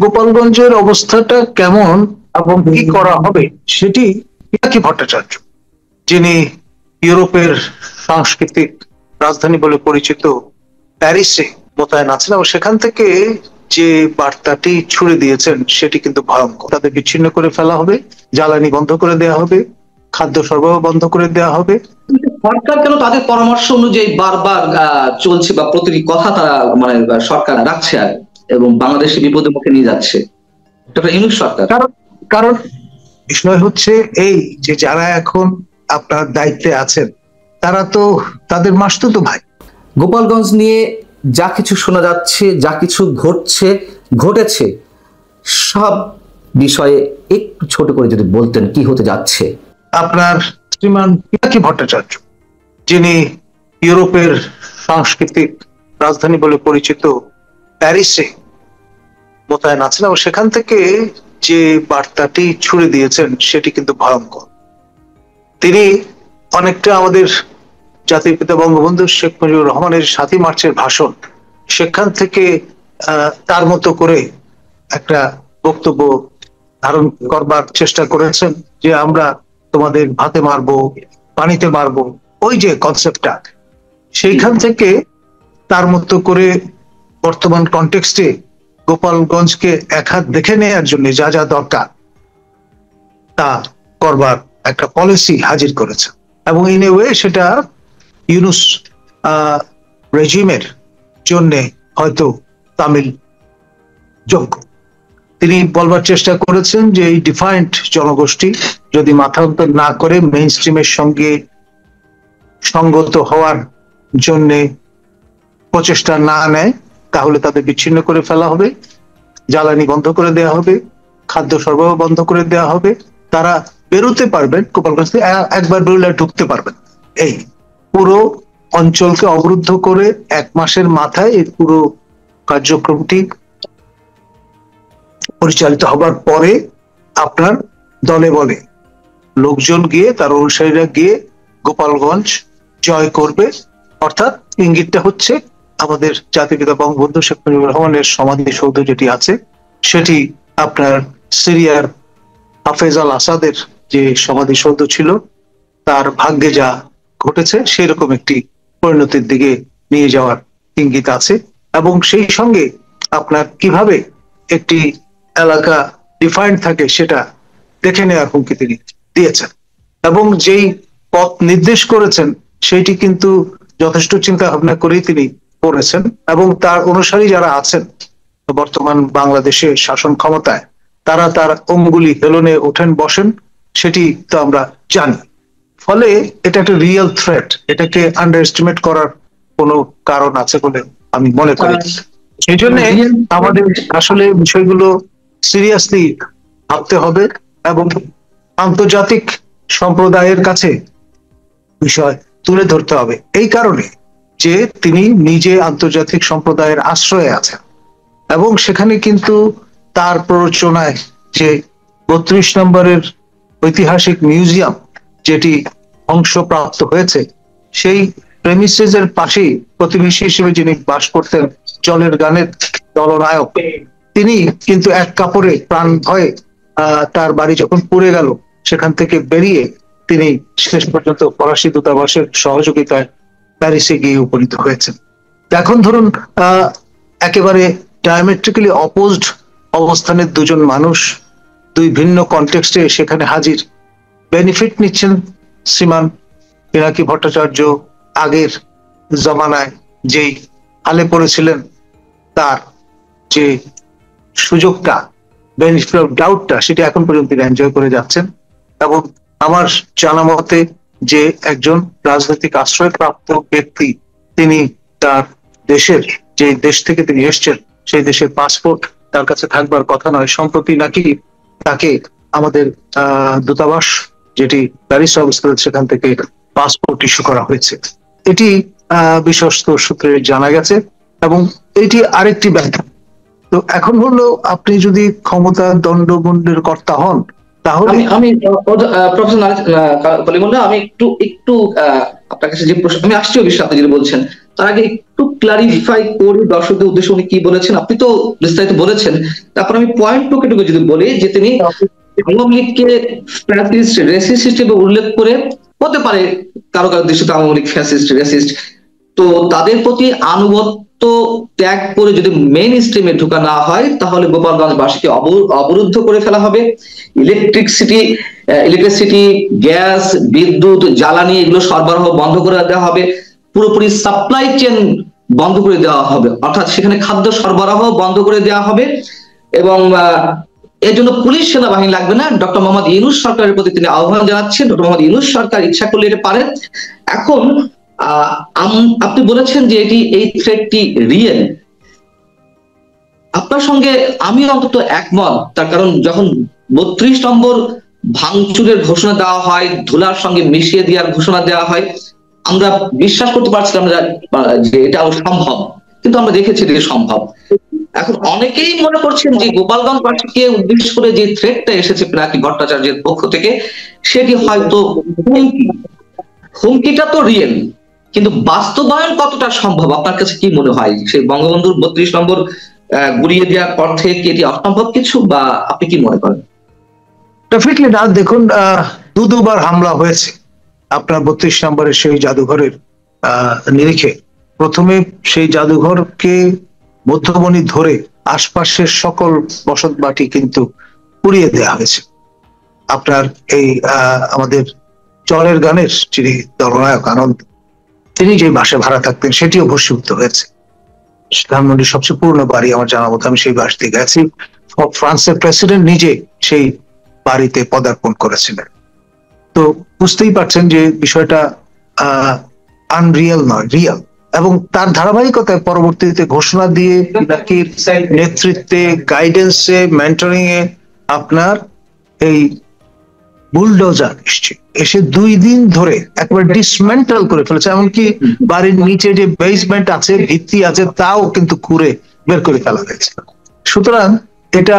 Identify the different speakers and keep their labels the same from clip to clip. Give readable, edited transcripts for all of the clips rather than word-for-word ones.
Speaker 1: গোপালগঞ্জের অবস্থাটা কেমন এবং কি করা হবে সেটি পিনাকি ভট্টাচার্য, যিনি ইউরোপের সাংস্কৃতিক রাজধানী বলে পরিচিত প্যারিসে মোতায়েন আছেন, এবং সেখান থেকে যে বার্তাটি ছুড়ে দিয়েছেন সেটি কিন্তু ভয়ঙ্কর। তাদের বিচ্ছিন্ন করে ফেলা হবে, জ্বালানি বন্ধ করে দেওয়া হবে, খাদ্য সরবরাহ বন্ধ করে দেওয়া হবে।
Speaker 2: সরকার কেন তাদের পরামর্শ অনুযায়ী বারবার চলছে বা প্রতিটি কথা তারা মানে সরকার রাখছে আর এবং বাংলাদেশে বিপদের মুখে নিয়ে যাচ্ছে ডক্টর ইউনূস সরকার?
Speaker 1: কারণ কারণ বিষয় হচ্ছে এই যে যারা এখন আপনার দায়িত্বে আছেন তারা তো তাদের মাসতুতো ভাই।
Speaker 3: গোপালগঞ্জ নিয়ে যা কিছু শোনা যাচ্ছে, যা কিছু ঘটেছে, সব বিষয়ে একটু ছোট করে যদি বলতেন কি হতে যাচ্ছে।
Speaker 1: আপনার শ্রীমান পিনাকি ভট্টাচার্য, যিনি ইউরোপের সাংস্কৃতিক রাজধানী বলে পরিচিত প্যারিসে মোতায়েন আছেন, এবং সেখান থেকে যে বার্তাটি ছুড়ে দিয়েছেন সেটি কিন্তু ভয়ঙ্কর। তিনি অনেকটা আমাদের জাতির পিতা বঙ্গবন্ধু শেখ মুজিবুর রহমানের ৭ই মার্চের ভাষণ, সেখান থেকে তার মতো করে একটা বক্তব্য ধারণ করবার চেষ্টা করেছেন যে আমরা তোমাদের ভাতে মারবো, পানিতে মারবো, ওই যে কনসেপ্টটা, সেইখান থেকে তার মতো করে বর্তমান কনটেক্সটে গোপালগঞ্জকে এক হাত দেখে নেওয়ার জন্য যা যা দরকার তা করবার একটা পলিসি হাজির করেছে, এবং ইন এ ওয়ে সেটা ইউনূস রেজিমের জন্য হয়তো তামিল যোগ্য। তিনি বলবার চেষ্টা করেছেন যে এই ডিফাইন্ড জনগোষ্ঠী যদি মাথা অন্তর না করে মেইন স্ট্রিমের সঙ্গে সঙ্গত হওয়ার জন্য প্রচেষ্টা না নেয় তাহলে তাদের বিচ্ছিন্ন করে ফেলা হবে, জ্বালানি বন্ধ করে দেওয়া হবে, খাদ্য সরবরাহ বন্ধ করে দেওয়া হবে, তারা বেরোতে পারবেন গোপালগঞ্জ থেকে, একবার বেরোলে ঢুকতে পারবেন। এই পুরো অঞ্চলকে অবরুদ্ধ করে 1 মাসের মাথায় এই পুরো কার্যক্রমটি পরিচালিত হবার পরে আপনার দলে বলে লোকজন গিয়ে, তার অনুসারীরা গিয়ে গোপালগঞ্জ জয় করবে। অর্থাৎ ইঙ্গিতটা হচ্ছে আমাদের জাতির পিতা বঙ্গবন্ধু শেখ মুজিবুর রহমানের সমাধিসৌধ যেটি আছে সেটি আপনার সিরিয়ার হাফেজ আল আসাদের যে সমাধিসৌধ ছিল তার ভাগ্যে যা ঘটেছে সেরকম একটি পরিণতির দিকে নিয়ে যাওয়ার ইঙ্গিত আছে, এবং সেই সঙ্গে আপনার কিভাবে একটি এলাকা ডিফাইন্ড থাকে সেটা দেখে নেওয়ার হুমকি তিনি দিয়েছেন, এবং যেই পথ নির্দেশ করেছেন সেইটি কিন্তু যথেষ্ট চিন্তা ভাবনা করেই তিনি করেছেন, এবং তার অনুসারী যারা আছেন বর্তমান বাংলাদেশে শাসন ক্ষমতায় তারা তার অঙ্গুলি হেলনে ওঠেন বসেন সেটি তো আমরা জানি। ফলে এটা একটা রিয়েল থ্রেট, এটাকে আন্ডার এস্টিমেট করার কোনো কারণ আছে বলে আমি মনে করি। সেই জন্য আমাদের আসলে বিষয়গুলো সিরিয়াসলি ভাবতে হবে এবং আন্তর্জাতিক সম্প্রদায়ের কাছে বিষয় তুলে ধরতে হবে, এই কারণে যে তিনি নিজে আন্তর্জাতিক সম্প্রদায়ের আশ্রয়ে আছেন, এবং সেখানে কিন্তু তার প্ররোচনায় যে ৩২ নম্বরের ঐতিহাসিক মিউজিয়াম যেটি ধ্বংসপ্রাপ্ত হয়েছে সেই প্রেমিসেসের পাশেই প্রতিবেশী হিসেবে যিনি বাস করতেন জলের গানের দলনায়ক, তিনি কিন্তু এক কাপড়ে প্রাণ ভয়ে তার বাড়ি যখন পুড়ে গেল সেখান থেকে বেরিয়ে তিনি শেষ পর্যন্ত ফরাসি দূতাবাসের সহযোগিতায় প্যারিসে গিয়ে উপনীত হয়েছেন। এখন ধরুন একেবারে ডায়ামেট্রিক্যালি অপোজড অবস্থানের দুজন মানুষ দুই ভিন্ন কনটেক্সটে সেখানে হাজির, বেনিফিট নিচ্ছেন শ্রীমান পিনাকি ভট্টাচার্য আগের জমানায় যেই হালে পড়েছিলেন তার যে সুযোগটা, বেনিফিট অফ ডাউটটা, সেটা এখন পর্যন্ত তিনি এনজয় করে যাচ্ছেন, এবং আমার জানা মতে যে একজন রাজনৈতিক আশ্রয়প্রাপ্ত ব্যক্তি তিনি তার দেশের যে দেশ থেকে তিনি এসছেন সেই দেশের পাসপোর্ট তার কাছে থাকবার কথা নয়, সম্প্রতি নাকি তাকে আমাদের দূতাবাস যেটি প্যারিসে অবস্থিত সেখান থেকে পাসপোর্ট ইস্যু করা হয়েছে, এটি বিশ্বস্ত সূত্রে জানা গেছে, এবং এটি আরেকটি ব্যাখ্যা। তো এখন হলো আপনি যদি ক্ষমতা দণ্ডমুণ্ডের কর্তা হন তাহলে
Speaker 2: আমি প্রফেসর কলিমুল্লাহ আমি একটু আপনার কাছে যে প্রশ্ন আমি আসছি ওই বিষয়ে আপনি যেটা বলছেন তার আগে একটু ক্লারিফাই করি দর্শকদের উদ্দেশ্যে উনি কি বলেছেন। আপনি তো বিস্তারিত বলেছেন, তারপর আমি পয়েন্ট টুকে টুকে যদি বলি যে তিনি আওয়ামী লীগকে ফ্যাসিস্ট রেসিস্ট হিসেবে উল্লেখ করে, হতে পারে কারো কারো দৃষ্টিতে আওয়ামী লীগ ফ্যাসিস্ট রেসিস্ট, তো তাদের প্রতি আনুগত্য ত্যাগ করে যদি মেইন স্ট্রিমে ঢোকা না হয় তাহলে গোপালগঞ্জবাসীকে অবরুদ্ধ করে ফেলা হবে। ইলেকট্রিসিটি, গ্যাস, বিদ্যুৎ, জ্বালানি এগুলো সরবরাহ বন্ধ করে দেওয়া হবে, পুরোপুরি সাপ্লাই চেন বন্ধ করে দেওয়া হবে, অর্থাৎ সেখানে খাদ্য সরবরাহ বন্ধ করে দেওয়া হবে। এবং এর জন্য পুলিশ সেনাবাহিনী লাগবে না। ডক্টর মোহাম্মদ ইউনূস সরকারের প্রতি তিনি আহ্বান জানাচ্ছেন, ডক্টর মোহাম্মদ ইউনূস সরকার ইচ্ছা করলে এটা পারে। এখন আপনি বলেছেন যে এই থ্রেটটি রিয়েল। আপনার সঙ্গে আমি অন্তত একমত, তার কারণ যখন 32 নম্বর ভাঙচুরের ঘোষণা দেওয়া হয়, ধুলার সঙ্গে মিশিয়ে দেওয়ার ঘোষণা দেওয়া হয়, আমরা বিশ্বাস করতে পারছিলাম যে এটা সম্ভব, কিন্তু আমরা দেখেছি যে সম্ভব। এখন অনেকেই মনে করছেন যে গোপালগঞ্জবাসীকে উদ্দেশ্য করে যে থ্রেটটা এসেছে পিনাকি ভট্টাচার্যের পক্ষ থেকে, সেটি হয়তো হুমকিটা তো রিয়েল, কিন্তু বাস্তবায়ন কতটা সম্ভব আপনার কাছে কি মনে হয়? সেই বঙ্গবন্ধুর 32 নম্বর গুড়িয়ে দেওয়ার অর্থে কি এটি অসম্ভব কিছু, বা আপনি কি মনে করেন?
Speaker 1: ডেফিনেটলি না। দেখুন, দুবার হামলা হয়েছে আপনার 32 নম্বরের সেই জাদুঘরের নিরিখে। প্রথমে সেই জাদুঘরকে মধ্যমণি ধরে আশপাশের সকল বসত বাটি কিন্তু পুড়িয়ে দেওয়া হয়েছে। আপনার এই আমাদের চলের গানের যিনি দলনায়ক আনন্দ, তিনি যে বাসে ভাড়া থাকতেন সেটিও ভস্মীভূত হয়েছে। ধানমন্ডির সবচেয়ে পুরনো বাড়ি আমার জানা মতো, আমি সেই বাস দিয়ে গেছি। ফ্রান্সের প্রেসিডেন্ট নিজে সেই বাড়িতে পদার্পণ করেছিলেন। তো বুঝতেই পারছেন যে বিষয়টা আনরিয়াল নয়, রিয়াল। এবং তার ধারাবাহিকতায় পরবর্তীতে ঘোষণা দিয়ে পিনাকির নেতৃত্বে, গাইডেন্সে, মেন্টরিং এ আপনার এই বুলডোজার এসে 2 দিন ধরে একবার ডিসমেন্টাল করে ফেলেছে। এমনকি বাড়ির নিচে যে বেসমেন্ট আছে, ভিত্তি আছে, তাও কিন্তু খুঁড়ে বের করে ফেলা হয়েছে। সুতরাং এটা,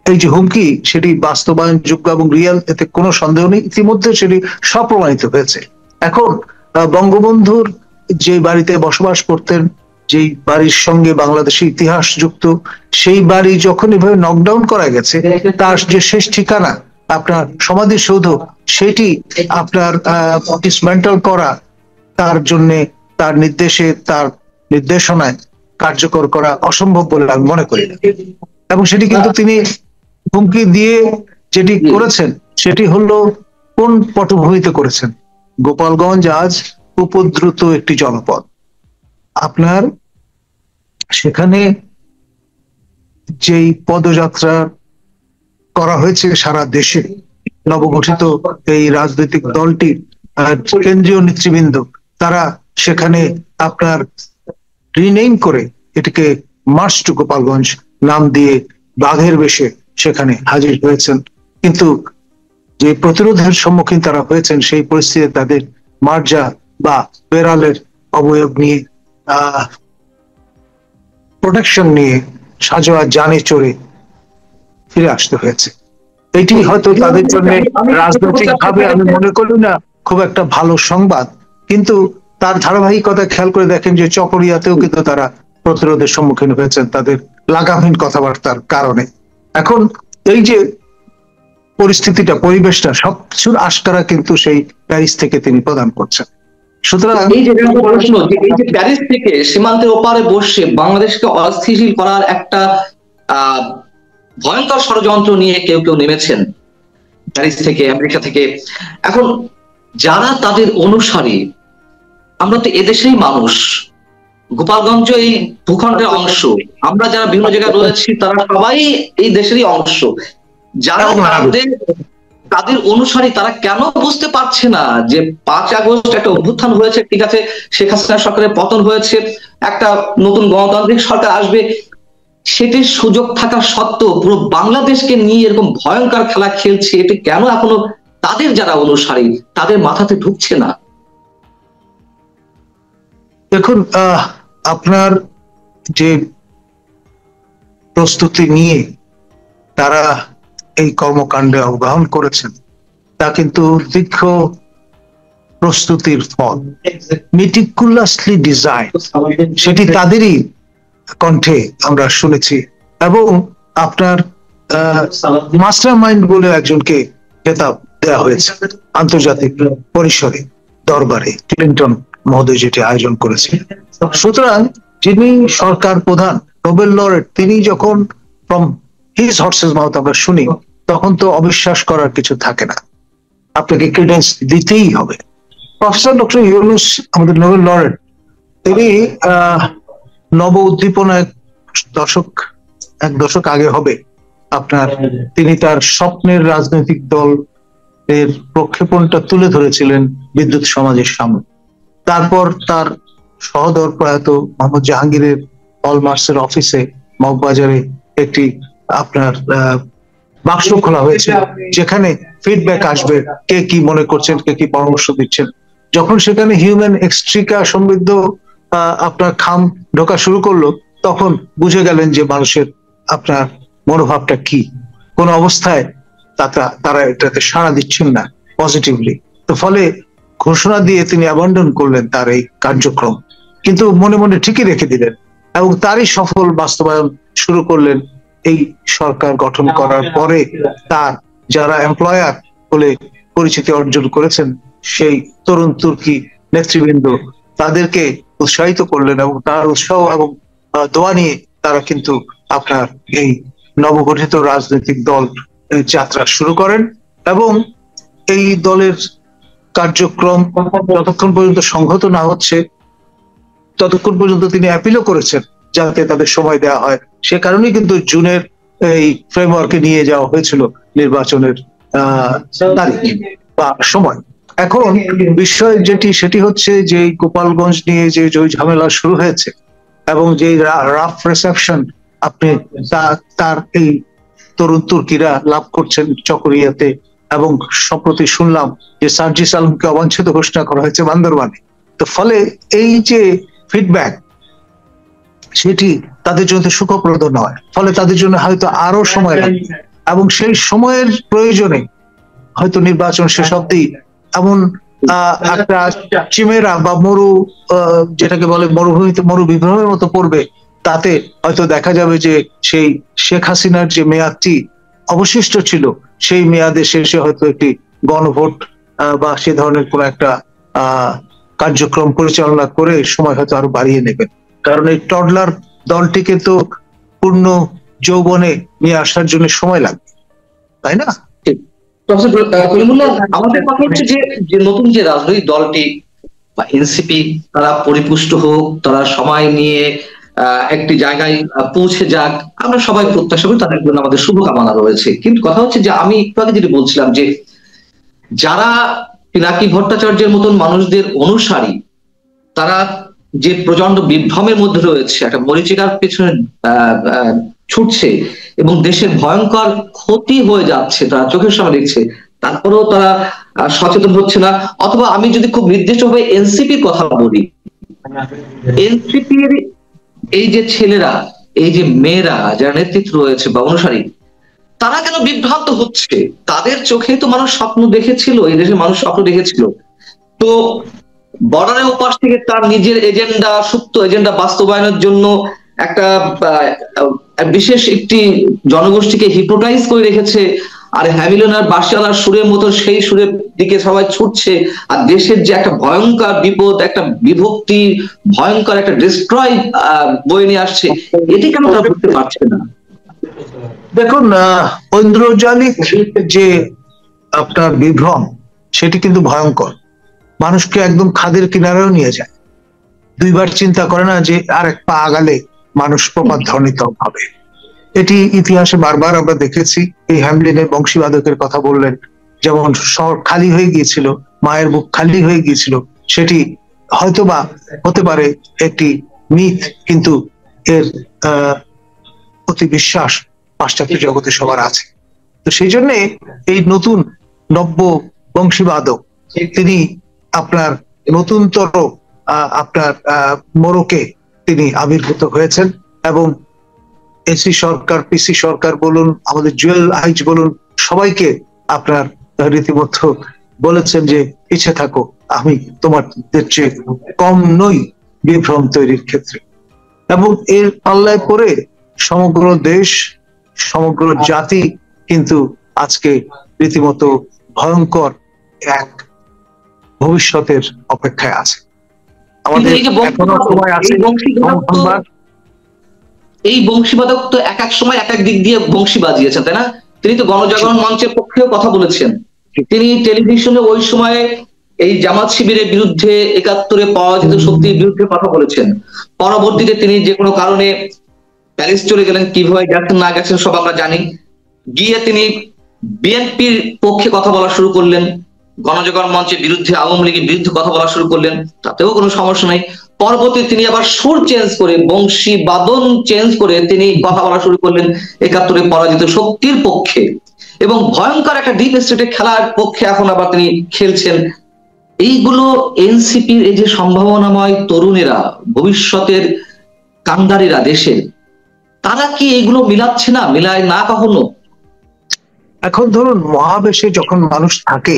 Speaker 1: এই যে হুমকি, সেটি বাস্তবায়নযোগ্য এবং রিয়েল, এতে কোনো সন্দেহ নেই। ইতিমধ্যে সেটি স্বপ্রমাণিত হয়েছে। এখন বঙ্গবন্ধুর যে বাড়িতে বসবাস করতেন, যেই বাড়ির সঙ্গে বাংলাদেশের ইতিহাস যুক্ত, সেই বাড়ি যখন এভাবে নকডাউন করা গেছে, তার যে শেষ ঠিকানা আপনার সমাধিসৌধ, সেটি আপনার ডিসমেন্টাল করা, তার জন্য তার নির্দেশে, তার নির্দেশনায় কার্যকর করা অসম্ভব বলে আমি মনে করি। এবং সেটি কিন্তু তিনি হুমকি দিয়ে যেটি করেছেন, সেটি হলো কোন পটভূমিতে করেছেন। গোপালগঞ্জ আজ উপদ্রুত একটি জনপদ। আপনার সেখানে যেই পদযাত্রা করা হয়েছে সারা দেশে, নবগঠিত এই রাজনৈতিক দলটির কেন্দ্রীয় নেতৃবৃন্দ, তারা সেখানে আপনার রিনেম করে এটিকে মার্চ টু গোপালগঞ্জ নাম দিয়ে বাঘের বেশে সেখানে হাজির হয়েছেন। কিন্তু যে প্রতিরোধের সম্মুখীন তারা হয়েছেন, সেই পরিস্থিতিতে তাদের মার্জা বা বেড়ালের অবয়ব নিয়ে, প্রোটেকশন নিয়ে, সাজোয়া জানে চড়ে ফিরে আসতে হয়েছে। এটি হয়তো তাদের জন্য রাজনৈতিক ভাবে আমি মনে করি না খুব একটা ভালো সংবাদ, কিন্তু তার ধারাবাহিকতা খেয়াল করে দেখেন যে চকরিয়াতেও কিন্তু তারা প্রতিরোধের সম্মুখীন হয়েছেন তাদের লাগামহীন কথাবার্তার কারণে। এখন এই যে পরিস্থিতিটা, পরিবেশটা, সবকিছুর আশকারা কিন্তু সেই প্যারিস থেকে তিনি প্রদান করছেন। সুতরাং
Speaker 2: এই যে প্রশ্ন, এই যে প্যারিস থেকে সীমান্তের ওপারে বসে বাংলাদেশকে অস্থিতিশীল করার একটা ভয়ঙ্কর ষড়যন্ত্র নিয়ে কেউ কেউ নেমেছেন প্যারিস থেকে, আমেরিকা থেকে। এখন যারা তাদের অনুসারী, আমরা তো এদেশেই মানুষ, গোপালগঞ্জ এই ভূখণ্ডের অংশ, আমরা যারা বিভিন্ন জায়গায় রয়েছি তারা সবাই এই দেশেরই অংশ। যারা তাদের অনুসারী, তারা কেন বুঝতে পারছে না যে 5 আগস্ট একটা অভ্যুত্থান হয়েছে, ঠিক আছে, শেখ হাসিনা সরকারের পতন হয়েছে, একটা নতুন গণতান্ত্রিক সরকার আসবে, সেটির সুযোগ থাকা সত্ত্বেও পুরো বাংলাদেশকে নিয়ে এরকম ভয়ঙ্কর খেলা খেলছে, এটি কেন এখনো তাদের যারা অনুসারী তাদের মাথাতে ঢুকছে না?
Speaker 1: দেখুন, আপনার যে প্রস্তুতি নিয়ে তারা এই কর্মকাণ্ডে অবগাহন করেছেন, তা কিন্তু দীর্ঘ প্রস্তুতির ফল, মেটিকুলাসলি ডিজাইন, সেটি তাদেরই কণ্ঠে আমরা শুনেছি। এবং আপনার মাস্টার মাইন্ড বলে একজনকে খেতাব দেওয়া হয়েছে আন্তর্জাতিক পরিসরে, দরবারে ক্লিন্টন মহোদয় যেটি আয়োজন করেছিলেন। সুতরাং যিনি সরকার প্রধান, নোবেল লরেট, তিনি যখন ফ্রম হিজ হর্সেস মাউথ আমরা শুনি, তখন তো অবিশ্বাস করার কিছু থাকে না, আপনাকে ক্রেডেন্স দিতেই হবে। প্রফেসর ডক্টর ইউনুস, আমাদের নোবেল লরেট, তিনি নব উদ্দীপনা এক দশক আগে হবে আপনার, তিনি তার স্বপ্নের রাজনৈতিক দল এর প্রক্ষেপণটা তুলে ধরেছিলেন বিদ্যুৎ সমাজের সামনে। তারপর তার সহদর প্রয়াত মোহাম্মদ জাহাঙ্গীরের হলমার্কসের অফিসে মগবাজারে একটি আপনার বাক্স খোলা হয়েছে, যেখানে ফিডব্যাক আসবে, কে কি মনে করছেন, কে কি পরামর্শ দিচ্ছেন। যখন সেখানে হিউম্যান এক্সট্রিকা সমৃদ্ধ আপনার খাম ঢোকা শুরু করলো, তখন বুঝে গেলেন যে মানুষের আপনার মনোভাবটা কি। কোন অবস্থায় তারা এটাতে সাড়া দিচ্ছেন না পজিটিভলি। তো ফলে ঘোষণা দিয়ে তিনি অ্যাবান্ডন করলেন তার এই কার্যক্রম, কিন্তু মনে মনে ঠিকই রেখে দিলেন এবং তারই সফল বাস্তবায়ন শুরু করলেন। এই সরকার গঠন করার পরে তার যারা এমপ্লয়ার বলে পরিচিতি অর্জন করেছেন, সেই তরুণ তুর্কি নেতৃবৃন্দ, তাদেরকে উৎসাহিত করলেন এবং তার উৎসাহ এবং দোয়া নিয়ে তারা কিন্তু আপনার এই নবগঠিত রাজনৈতিক দল যাত্রা শুরু করেন। এবং এই দলের কার্যক্রম যতক্ষণ পর্যন্ত সংহত না হচ্ছে, ততক্ষণ পর্যন্ত তিনি অ্যাপিলও করেছেন যাতে তাদের সময় দেওয়া হয়। সে কারণেই কিন্তু জুনের এই ফ্রেমওয়ার্কে নিয়ে যাওয়া হয়েছিল নির্বাচনের তারিখ বা সময়। এখন বিষয় সেটি হচ্ছে যে গোপালগঞ্জ নিয়ে যে ঝামেলা শুরু হয়েছে এবং যে রাফ রিসেপশন আপনি তার এই তরুণ তুর্কিরা লাভ করছেন চকরিয়াতে, এবং সম্প্রতি শুনলাম যে সার্জিস আলমকে অবাঞ্ছিত ঘোষণা করা হয়েছে বান্দরবানে। তো ফলে এই যে ফিডব্যাক, সেটি তাদের জন্য সুখপ্রদ নয়, ফলে তাদের জন্য হয়তো আরো সময় লাগবে এবং সেই সময়ের প্রয়োজনে হয়তো নির্বাচন শেষ অব্দি এমন একটা চিমেরা বা যেটাকে বলে মরুভূমিতে মরুবিভ্রমের মতো পড়বে, তাতে হয়তো দেখা যাবে যে সেই শেখ হাসিনার যে মেয়াদটি অবশিষ্ট ছিল, সেই মেয়াদে শেষে হয়তো একটি গণভোট বা সে ধরনের কোন একটা কার্যক্রম পরিচালনা করে সময় হয়তো আরো বাড়িয়ে নেবেন। কারণ এই টডলার দলটিকে তো পূর্ণ যৌবনে নিয়ে আসার জন্য সময় লাগবে, তাই না?
Speaker 2: আমাদের কথা হচ্ছে যে নতুন যে রাজনৈতিক দলটি বা এনসিপি, তারা পরিপুষ্ট হোক, তারা সময় নিয়ে একটি জায়গায় পৌঁছে যাক, আমরা সবাই প্রত্যাশা করি, তাদের জন্য আমাদের শুভকামনা রয়েছে। কিন্তু কথা হচ্ছে যে আমি একটু আগে যেটা বলছিলাম, যে যারা পিনাকি ভট্টাচার্যের মতন মানুষদের অনুসারী, তারা যে প্রচন্ড বিভ্রমের মধ্যে রয়েছে, একটা মরিচিকার পেছনে ছুটছে এবং দেশের ভয়ঙ্কর ক্ষতি হয়ে যাচ্ছে, তারা চোখের সামনে দেখছে, তারপরেও তারা সচেতন হচ্ছে না। অথবা আমি যদি খুব নির্দিষ্টভাবে এনসিপির কথা বলি, এনসিপির এই যে ছেলেরা, এই যে মেয়েরা যারা নেতৃত্ব রয়েছে বা অনুসারী, তারা কেন বিভ্রান্ত হচ্ছে? তাদের চোখে তো মানুষ স্বপ্ন দেখেছিল, এই দেশের মানুষ স্বপ্ন দেখেছিল। তো বর্ডারের ওপাশ থেকে তার নিজের এজেন্ডা, সুপ্ত এজেন্ডা বাস্তবায়নের জন্য একটা বিশেষ একটি জনগোষ্ঠীকে হিপনোটাইজ করে রেখেছে, আর হ্যামিলন আর বাসিওয়ালার সুরের মতো সেই সুরের দিকে সবাই ছুটছে। আর দেশের যে একটা ভয়ঙ্কর বিপদ, একটা বিভক্তি, ভয়ঙ্কর একটা ডিস্ট্রয় বয়ে নিয়ে আসছে, এটি কেন তারা বুঝতে পারছে না?
Speaker 1: দেখুন, ঐন্দ্রজালিক যে আপনার বিভ্রম, সেটি কিন্তু ভয়ঙ্কর, মানুষকে একদম খাদের কিনারেও নিয়ে যায়। দুইবার চিন্তা করে না যে আর এক পা আগালে মানুষ প্রপাত ধ্বনিত হবে। এটি ইতিহাসে বারবার আমরা দেখেছি। এই হ্যামলিনের বংশীবাদকের কথা বললেন, যেমন শহর খালি হয়ে গিয়েছিল, মায়ের বুক খালি হয়ে গিয়েছিল, সেটি হয়তোবা হতে পারে একটি মিথ, কিন্তু এর অতি বিশ্বাস পাশ্চাত্য জগতে সবার আছে। তো সেই জন্য এই নতুন নব্য বংশীবাদক, তিনি আপনার নতুনতর আপনার মোড়কে তিনি আবির্ভূত হয়েছেন এবং এসি সরকার, পিসি সরকার বলুন, আমাদের জুয়েল আইচ বলুন, সবাইকে আপনার রীতিমতো বলেছেন যে পিছিয়ে থাকো, আমি তোমাদের চেয়ে কম নই বিভ্রম তৈরির ক্ষেত্রে। এবং এর পাল্লায় পড়ে সমগ্র দেশ, সমগ্র জাতি কিন্তু আজকে রীতিমতো ভয়ঙ্কর এক ভবিষ্যতের অপেক্ষায় আছে।
Speaker 2: কিন্তু
Speaker 1: আমাদের
Speaker 2: এই যে
Speaker 1: এখনো সময় আছে।
Speaker 2: এই বংশীবাদক তো এক এক সময় এক এক দিক দিয়ে বংশী বাজিয়েছেন, তাই না? তিনি তো গণজাগরণ মঞ্চের পক্ষেও কথা বলেছেন। তিনি টেলিভিশনে ওই সময়ে এই জামাত শিবিরের বিরুদ্ধে, ৭১-এ পরাজিত শক্তির বিরুদ্ধে কথা বলেছেন। পরবর্তীতে তিনি যে কোনো কারণে প্যারিস চলে গেলেন, কিভাবে গেছেন না গেছেন সব আমরা জানি। গিয়ে তিনি বিএনপির পক্ষে কথা বলা শুরু করলেন, গণজাগরণ মঞ্চের বিরুদ্ধে, আওয়ামী লীগের বিরুদ্ধে কথা বলা শুরু করলেন, তাতেও কোনো সমস্যা নাই। পরবর্তীতে তিনি আবার সুর চেঞ্জ করে, বংশী বাদন চেঞ্জ করে তিনি কথা বলা শুরু করলেন ৭১-এ পরাজিত শক্তির পক্ষে, এবং ভয়ঙ্কর একটা ডিপ স্টেটের খেলার পক্ষে এখন আবার তিনি খেলছেন। এইগুলো এনসিপির এই যে সম্ভাবনাময় তরুণেরা, ভবিষ্যতের কান্ডারীরা দেশের, তারা কি এগুলো মিলাচ্ছে না, মিলায় না কখনো?
Speaker 1: এখন ধরুন মহাবেশে যখন মানুষ থাকে,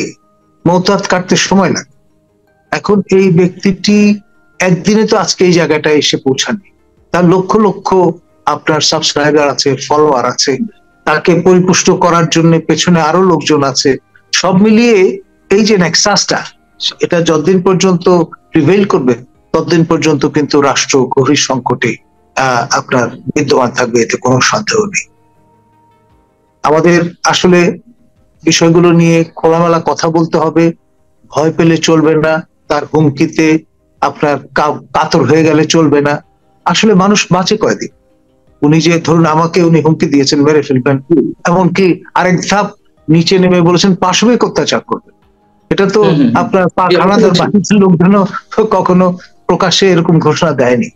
Speaker 1: মৌতাত কাটতে সময় লাগে। এখন এই ব্যক্তিটি একদিনে তো আজকে এই জায়গাটায় এসে পৌঁছাননি, তার লক্ষ লক্ষ আপনার সাবস্ক্রাইবার আছে, ফলোয়ার আছে, তাকে পরিপুষ্ট করার জন্য পেছনে আরো লোকজন আছে। সব মিলিয়ে এই যে নেক্সাসটা, এটা যতদিন পর্যন্ত প্রিভেইল করবে ততদিন পর্যন্ত কিন্তু রাষ্ট্র গভীর সংকটে আপনার বিদ্যমান থাকবে, এতে কোনো সন্দেহ নেই। আমাদের আসলে বিষয়গুলো নিয়ে খোলামেলা কথা বলতে হবে, ভয় পেলে চলবে না, তার হুমকিতে আপনার কাতর হয়ে গেলে চলবে না। আসলে মানুষ বাঁচে কয়দিন? উনি যে ধরুন আমাকে উনি হুমকি দিয়েছেন মেরে ফেলবেন, এমনকি আরেক ধাপ নিচে নেমে বলেছেন পাশবিক অত্যাচার করবে। এটা তো আপনার কানাডার বাহিনীর লোকজনও কখনো প্রকাশ্যে এরকম ঘোষণা দেয়নি।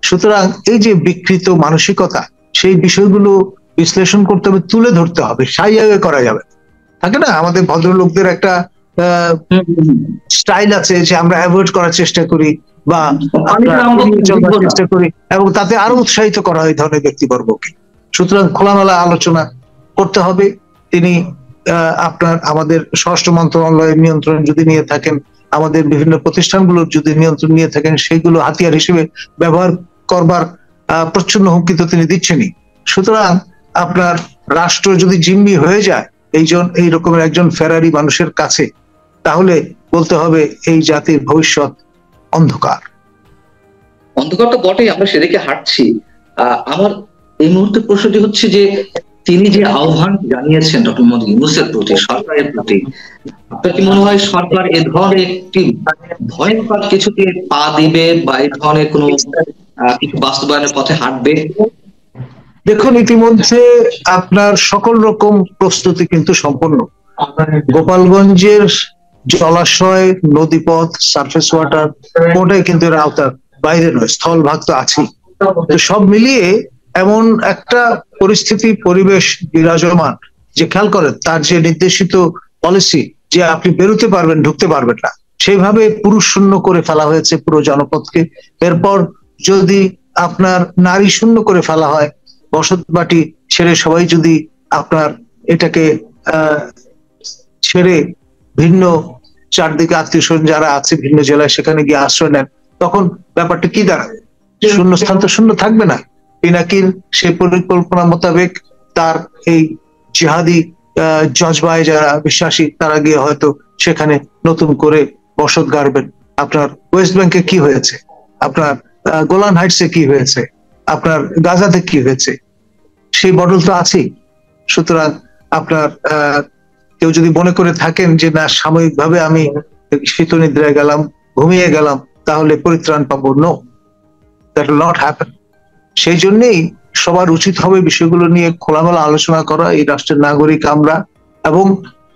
Speaker 1: সুতরাং এই যে বিকৃত মানসিকতা, সেই বিষয়গুলো বিশ্লেষণ করতে হবে, তুলে ধরতে হবে, সাইয়াগে করা যাবে। থাকে না আমাদের ভদ্রলোকদের একটা স্টাইল আছে যে আমরা অ্যাভয়েড করার চেষ্টা করি বা চেষ্টা করি, এবং তাতে আরো উৎসাহিত করা হয় ধরনের ব্যক্তিবর্গকে। সুতরাং খোলামেলা আলোচনা করতে হবে। তিনি আপনার আমাদের স্বরাষ্ট্র মন্ত্রণালয়ের নিয়ন্ত্রণ যদি নিয়ে থাকেন, আমাদের বিভিন্ন প্রতিষ্ঠানগুলোর যদি নিয়ন্ত্রণ নিয়ে থাকেন, সেইগুলো হাতিয়ার হিসেবে ব্যবহার করবার প্রচ্ছন্ন হুমকি তো তিনি দিচ্ছেনই। সুতরাং আপনার রাষ্ট্র যদি জিম্মি হয়ে যায় এই রকমের একজন ফেরারি মানুষের কাছে, তাহলে বলতে হবে এই জাতির ভবিষ্যৎ অন্ধকার।
Speaker 2: অন্ধকার তো বটেই, আমরা সেদিকে হাঁটছি। আমার এই মুহূর্তে প্রশ্নটি হচ্ছে যে তিনি যে আহ্বান জানিয়েছেন ডক্টর মোহাম্মদ ইউনূসের প্রতি, সরকারের প্রতি, আপনার কি মনে হয় সরকার এ ধরনের একটি ভয়ঙ্কর কিছুতে পা দিবে বা এই ধরনের কোনো কিছু বাস্তবায়নের পথে হাঁটবে?
Speaker 1: দেখুন, ইতিমধ্যে আপনার সকল রকম প্রস্তুতি কিন্তু সম্পন্ন। গোপালগঞ্জের জলাশয়, নদীপথ, সারফেস ওয়াটার কোনটাই কিন্তু এর আওতার বাইরে নয়, স্থল ভাগ তো আছেই। তো সব মিলিয়ে এমন একটা পরিস্থিতি, পরিবেশ বিরাজমান যে খেয়াল করেন তার যে নির্দেশিত পলিসি যে আপনি বেরোতে পারবেন, ঢুকতে পারবেন না, সেইভাবে পুরুষ শূন্য করে ফেলা হয়েছে পুরো জনপদকে। এরপর যদি আপনার নারী শূন্য করে ফেলা হয়, বসত বাটি ছেড়ে সবাই যদি আপনার এটাকে ছেড়ে ভিন্ন চারদিকে আত্মীয় স্বজন যারা আছে ভিন্ন জেলায় সেখানে গিয়ে আশ্রয় নেন, তখন ব্যাপারটা কি দাঁড়াবে? শূন্য স্থান তো শূন্য থাকবে না। পিনাকির সেই পরিকল্পনা মোতাবেক তার এই জিহাদি জজবায় যারা বিশ্বাসী তারা গিয়ে হয়তো সেখানে নতুন করে বসত গাড়বেন। আপনার ওয়েস্ট ব্যাংকে কি হয়েছে, আপনার গোলান হাইটসে কি হয়েছে, আপনার গাজাতে কি হয়েছে, সেই মডেল তো আছেই। সুতরাং আপনার কেউ যদি মনে করে থাকেন যে না সাময়িকভাবে আমি শীত নিদ্রায় গেলাম, ঘুমিয়ে গেলাম, তাহলে পরিত্রাণ পাবো, no, that will not happen. সেই জন্যই সবার উচিত হবে বিষয়গুলো নিয়ে খোলামেলা আলোচনা করা। এই রাষ্ট্রের নাগরিক আমরা, এবং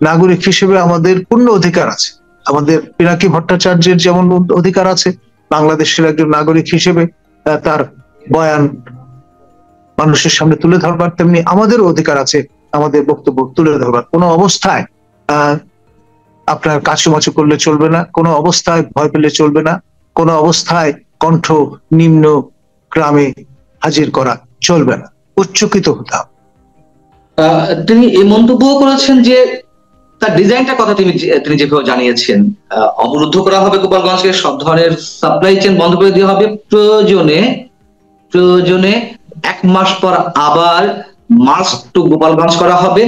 Speaker 1: নাগরিক হিসেবে আমাদের পূর্ণ অধিকার আছে। আমাদের পিনাকি ভট্টাচার্যের যেমন অধিকার আছে বাংলাদেশের একজন নাগরিক হিসেবে তার বয়ান মানুষের সামনে তুলে ধরবার, তেমনি আমাদেরও অধিকার আছে আমাদের বক্তব্য তুলে ধরবার। কোনো অবস্থায় আপনার কাছুমাছু করলে চলবে না, কোনো অবস্থায় ভয় পেলে চলবে না, কোনো অবস্থায় কণ্ঠ নিম্ন গ্রামে হাজির করা চলবে না, উচ্চকিত হতে হবে।
Speaker 2: তিনি এই মন্তব্য করেছেন যে তার ডিজাইনটার কথা তিনি যেভাবে জানিয়েছেন, অবরুদ্ধ করা হবে গোপালগঞ্জকে, সব ধরনের সাপ্লাই চেইন বন্ধ করে দেওয়া হবে, প্রয়োজনে 1 মাস পর আবার মার্চ টু গোপালগঞ্জ করা হবে।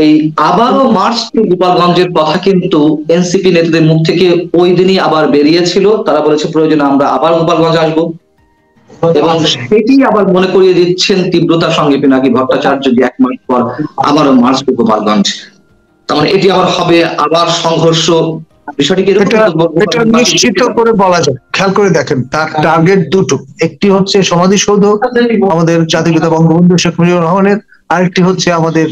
Speaker 2: এই আবারও মার্চ টু গোপালগঞ্জের কথা কিন্তু এনসিপি নেতাদের মুখ থেকে ওই দিনই আবার বেরিয়েছিল। তারা বলেছে প্রয়োজনে আমরা আবার গোপালগঞ্জ আসবো, এবং সেটি আবার মনে করিয়ে দিচ্ছেন তীব্রতার সঙ্গে পিনাকি ভট্টাচার্য যে 1 মাস পর আবারও মার্চ টু গোপালগঞ্জ। তার মানে এটি আবার হবে, আবার সংঘর্ষ। বিষয়টি
Speaker 1: এটা নিশ্চিত করে বলা যায়। খেয়াল করে দেখেন, তার টার্গেট দুটো, একটি হচ্ছে সমাধিসৌধ আমাদের জাতিপিতা বঙ্গবন্ধু শেখ মুজিবুর রহমানের, আরেকটি হচ্ছে আমাদের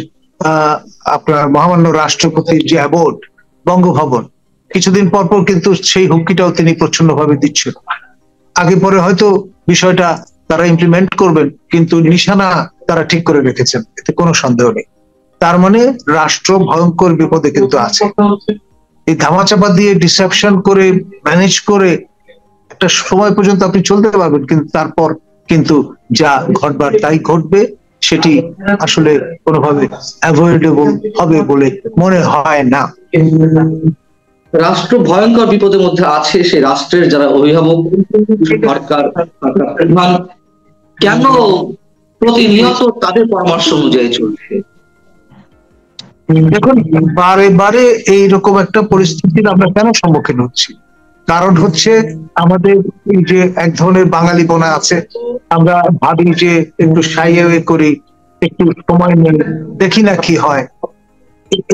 Speaker 1: আপনার মহামান্য রাষ্ট্রপতির যে অ্যাবোর্ড বঙ্গভবন। কিছুদিন পর পর কিন্তু সেই হুমকিটাও তিনি প্রচ্ছন্নভাবে দিচ্ছেন। আগে পরে হয়তো বিষয়টা তারা ইমপ্লিমেন্ট করবেন, কিন্তু নিশানা তারা ঠিক করে রেখেছেন, এতে কোনো সন্দেহ নেই। তার মানে রাষ্ট্র ভয়ঙ্কর বিপদে কিন্তু আছে। এই ধামাচাপা দিয়ে ডিসেপশন করে ম্যানেজ করে একটা সময় পর্যন্ত আপনি চলতে পারবেন, কিন্তু তারপর কিন্তু যা ঘটবার তাই ঘটবে, সেটি আসলে কোনোভাবে অ্যাভয়েডেবল হবে বলে মনে হয় না।
Speaker 2: রাষ্ট্র ভয়ঙ্কর বিপদের মধ্যে আছে, সেই রাষ্ট্রের যারা অভিভাবক, সরকার, প্রধান, কেন প্রতিনিয়ত তাদের পরামর্শ অনুযায়ী চলছে?
Speaker 1: দেখুন, বারে বারে এইরকম একটা পরিস্থিতির আমরা কেন সম্মুখীন হচ্ছি? কারণ হচ্ছে আমাদের এই যে এক ধরনের বাঙালিপনা আছে, আমরা ভাবি যে একটু সাইয়ে করি, একটু সময় নেই, দেখি না কি হয়।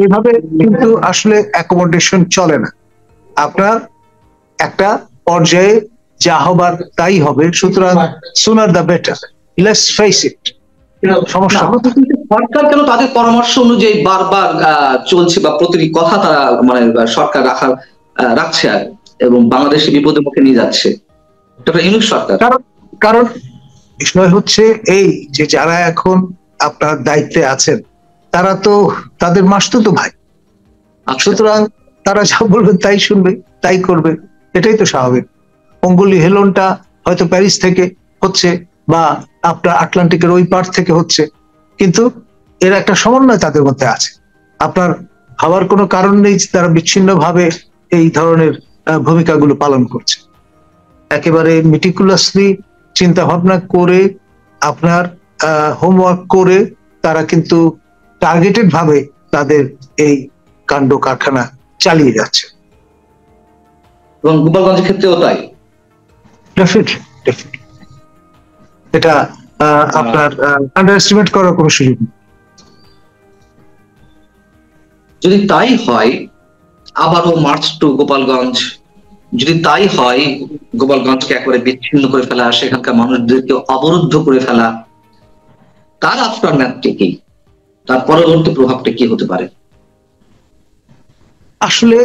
Speaker 1: এইভাবে কিন্তু আসলে অ্যাকোমোডেশন চলে না। আপনার একটা পর্যায়ে যা হবার তাই হবে, সুতরাং sooner the better, let's face it. সমস্যা
Speaker 2: সরকার কেন তাদের পরামর্শ অনুযায়ী বারবার চলছে, বা প্রতিটি কথা তারা মানে সরকার রাখছে এবং বাংলাদেশে বিপদের মুখে নিয়ে যাচ্ছে? এটা ইউনিক সরকার।
Speaker 1: কারণ বিষয় হচ্ছে এই যে যারা এখন আপনার দায়িত্বে আছেন, তারা তো তাদের মাসতুতো ভাই, সুতরাং তারা যা বলবে তাই শুনবে, তাই করবে, এটাই তো স্বাভাবিক। অঙ্গুলি হেলনটা হয়তো প্যারিস থেকে হচ্ছে বা আপনার আটলান্টিকের ওই পার থেকে হচ্ছে, কিন্তু এর একটা সমন্বয় তাদের মধ্যে আছে। আপনার ভাবার কোনো কারণ নেই তারা বিচ্ছিন্নভাবে এই ধরনের ভূমিকাগুলো পালন করছে। একেবারে মিটিকুলাসলি চিন্তা ভাবনা করে, আপনার হোমওয়ার্ক করে তারা কিন্তু টার্গেটেড ভাবে তাদের এই কাণ্ড কারখানা চালিয়ে যাচ্ছে,
Speaker 2: এবং গোপালগঞ্জের ক্ষেত্রেও তাই।
Speaker 1: এটা আপনার আন্ডার এস্টিমেট করার কোনো সুযোগ নেই।
Speaker 2: যদি তাই হয়, আবারও মার্চ টু গোপালগঞ্জ, যদি তাই হয় গোপালগঞ্জকে একেবারে বিচ্ছিন্ন করে ফেলা, সেখানকার মানুষদেরকে অবরুদ্ধ করে ফেলা, তার আফটারম্যাথটি কি, তার পরবর্তী প্রভাবটা কি হতে পারে?
Speaker 1: আসলে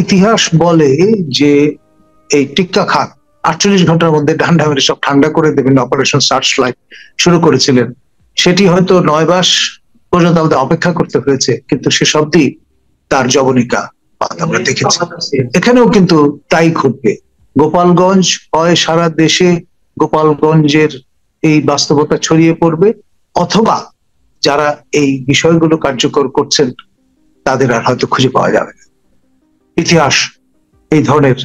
Speaker 1: ইতিহাস বলে যে এই টিক্কা খান 48 ঘন্টার মধ্যে ডান্ডা মেরে সব ঠান্ডা করে দেবেন অপারেশন সার্চ লাইট শুরু করেছিলেন। সেটি হয়তো 9 মাস পর্যন্ত আমাদের অপেক্ষা করতে হয়েছে, কিন্তু সে শব্দই তার জবনিকা আমরা দেখেছি। এখানেও কিন্তু তাই ঘটবে। গোপালগঞ্জ হয় সারা দেশে গোপালগঞ্জের এই বাস্তবতা ছড়িয়ে পড়বে, অথবা যারা এই বিষয়গুলো কার্যকর করছেন তাদের আর হয়তো খুঁজে পাওয়া যাবে না। ইতিহাস এই ধরনের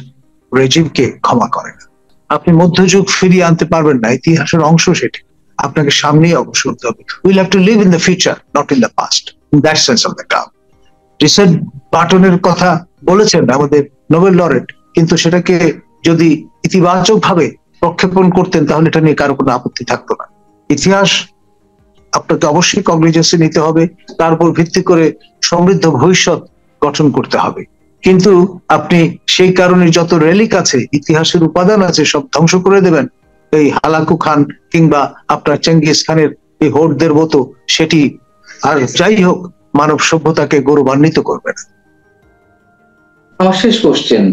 Speaker 1: রেজিমকে ক্ষমা করে না। আপনি মধ্যযুগ ফিরিয়ে আনতে পারবেন না, ইতিহাসের অংশ সেটি। আপনাকে সামনেই অগ্রসর হতে হবে। Will have to live in the future, not in the past, in that sense of the term. Richard বার্টনের কথা বলেছেন আমাদের নোবেল লরেট, কিন্তু সেটাকে যদি ইতিবাচক ভাবে প্রক্ষেপণ করতেন তাহলে এটা নিয়ে কারো কোনো আপত্তি থাকতো না। ইতিহাস আপনাকে অবশ্যই কগনিজেন্সে নিতে হবে, তার উপর ভিত্তি করে সমৃদ্ধ ভবিষ্যৎ গঠন করতে হবে। কিন্তু আপনি সেই কারণে যত রেলিক আছে, ইতিহাসের উপাদান আছে, সব ধ্বংস করে দেবেন, এই হালাকু খান কিংবা আপনার চেঙ্গিস খানের এই হোড়দের মতো, সেটি আর যাই হোক মানব সভ্যতাকে গৌরবান্বিত করবে না।
Speaker 2: আমার শেষ কোশ্চেন,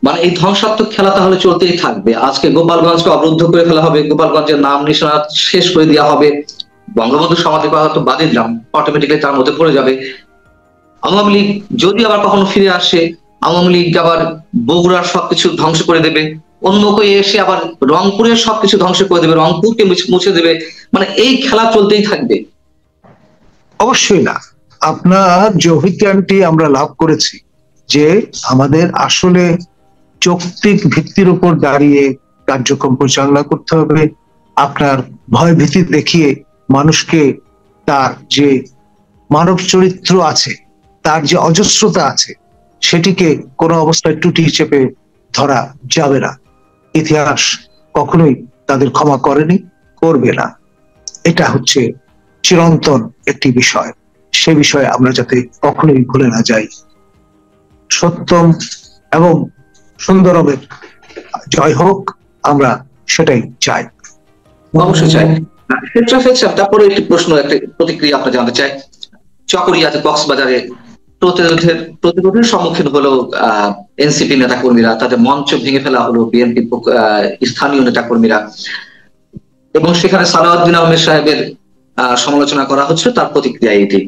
Speaker 2: মানে এই ধ্বংসাত্মক খেলা তাহলে চলতেই থাকবে? আজকে গোপালগঞ্জকে অবরুদ্ধ করে ফেলা হবে, গোপালগঞ্জের নাম নিশানা শেষ করে দেওয়া হবে, বঙ্গবন্ধু সমাধির কথা তো বাদই দিলাম, অটোমেটিক্যালি তার মধ্যে পড়ে যাবে। আওয়ামী লীগ যদি আবার কখনো ফিরে আসে, আওয়ামী লীগ আবার বগুড়ার সবকিছু ধ্বংস করে দেবে, অন্য কেউ এসে আবার রংপুরের সবকিছু ধ্বংস করে দেবে, রংপুরকে মুছে দেবে, মানে এই খেলা চলতেই থাকবে?
Speaker 1: অবশ্যই না, আপনার যে অভিজ্ঞানটি আমরা লাভ করেছি যে আমাদের আসলে যৌক্তিক ভিত্তির উপর দাঁড়িয়ে কার্যক্রম পরিচালনা করতে হবে। আপনার ভয় ভীতি দেখিয়ে মানুষকে তার যে মানব চরিত্র আছে, তার যে অজস্রতা আছে, সেটিকে কোনো অবস্থায় টুটি চেপে ধরা যাবে না। ইতিহাস কখনোই তাদের ক্ষমা করেনি, করবে না। এটা হচ্ছে চিরন্তন একটি বিষয়, সে বিষয়ে আমরা যাতে কখনোই ভুলে না যাই। সত্যম এবং সুন্দরমের জয় হোক, আমরা সেটাই চাই।
Speaker 2: অবশ্যই চাই। তারপরে একটি প্রশ্ন, একটা প্রতিক্রিয়া আপনার জানতে চাই। চকরিয়াতে, কক্সবাজারে প্রতিরোধের সম্মুখীন হলো এনসিপি নেতাকর্মীরা, তাদের মঞ্চ ভেঙে ফেলা হলো বিএনপি স্থানীয় নেতাকর্মীরা, এবং সেখানে সালাউদ্দিন আহমেদ সাহেবের সমালোচনা করা হচ্ছে। তার প্রতিক্রিয়া এটি।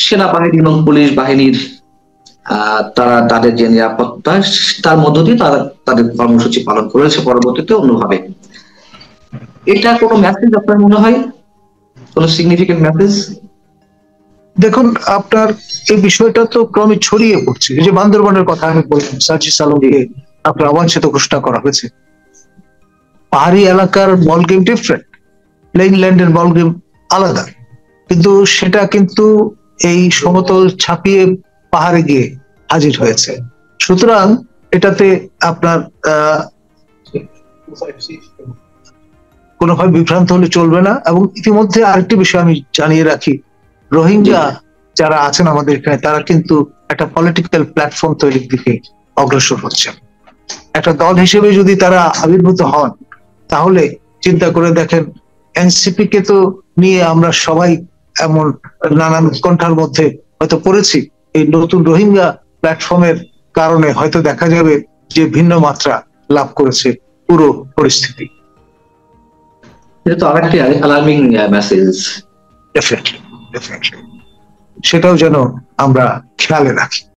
Speaker 2: সেনাবাহিনী এবং পুলিশ বাহিনীর তারা তাদের যে নিরাপত্তা, তার মধ্য দিয়ে তারা তাদের কর্মসূচি পালন করেছে পরবর্তীতে অন্যভাবে। এটা কোনো মেসেজ আপনার মনে হয়, কোনো সিগনিফিকেন্ট মেসেজ?
Speaker 1: দেখুন, আপনার এই বিষয়টা তো ক্রমে ছড়িয়ে পড়ছে। এই যে বান্দরবানের কথা আমি বললাম, সার্জিস আলমকে আপনার অবাঞ্ছিত ঘোষণা করা হয়েছে। পাহাড়ি এলাকার বল গেম ডিফারেন্ট, প্লেইন ল্যান্ডের বল গেম আলাদা, কিন্তু সেটা কিন্তু এই সমতল ছাপিয়ে পাহাড়ে গিয়ে হাজির হয়েছে। সুতরাং এটাতে আপনার কোনোভাবে বিভ্রান্ত হলে চলবে না। এবং ইতিমধ্যে আরেকটি বিষয় আমি জানিয়ে রাখি, রোহিঙ্গা যারা আছেন আমাদের এখানে, তারা কিন্তু একটা পলিটিক্যাল প্ল্যাটফর্ম তৈরির দিকে অগ্রসর হচ্ছে। একটা দল হিসেবে যদি তারা আবির্ভূত হন, তাহলে চিন্তা করে দেখেন, এনসিপি কে তো নিয়ে আমরা সবাই এমন নানান উৎকণ্ঠার মধ্যে হয়তো পড়েছি। এই নতুন রোহিঙ্গা প্ল্যাটফর্মের কারণে হয়তো দেখা যাবে যে ভিন্ন মাত্রা লাভ করেছে পুরো পরিস্থিতি।
Speaker 2: এটা তো আরেকটি অ্যালার্মিং মেসেজ।
Speaker 1: ডেফিনেটলি, ডেফিনেটলি সেটাও যেন আমরা খেয়ালে রাখি।